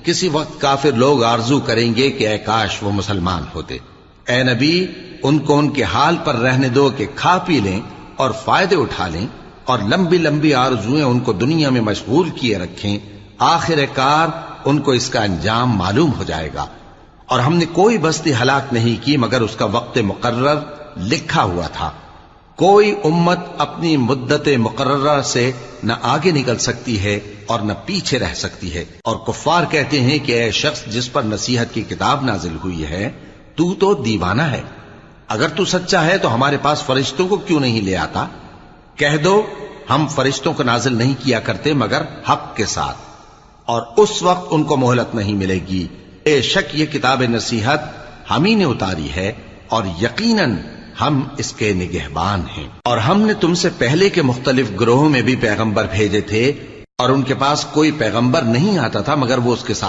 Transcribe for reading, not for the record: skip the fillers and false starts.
کسی وقت کافر لوگ آرزو کریں گے کہ اے کاش وہ مسلمان ہوتے۔ اے نبی ان کو ان کے حال پر رہنے دو کہ کھا پی لیں اور فائدے اٹھا لیں، اور لمبی لمبی آرزویں ان کو دنیا میں مشغول کیے رکھیں، آخر کار ان کو اس کا انجام معلوم ہو جائے گا۔ اور ہم نے کوئی بستی ہلاک نہیں کی مگر اس کا وقت مقرر لکھا ہوا تھا۔ کوئی امت اپنی مدت مقررہ سے نہ آگے نکل سکتی ہے اور نہ پیچھے رہ سکتی ہے۔ اور کفار کہتے ہیں کہ اے شخص جس پر نصیحت کی کتاب نازل ہوئی ہے تو دیوانہ ہے، اگر تو سچا ہے تو ہمارے پاس فرشتوں کو کیوں نہیں لے آتا؟ کہہ دو ہم فرشتوں کو نازل نہیں کیا کرتے مگر حق کے ساتھ، اور اس وقت ان کو مہلت نہیں ملے گی۔ بے شک یہ کتاب نصیحت ہم ہی نے اتاری ہے اور یقیناً ہم اس کے نگہبان ہیں۔ اور ہم نے تم سے پہلے کے مختلف گروہوں میں بھی پیغمبر بھیجے تھے، اور ان کے پاس کوئی پیغمبر نہیں آتا تھا مگر وہ اس کے ساتھ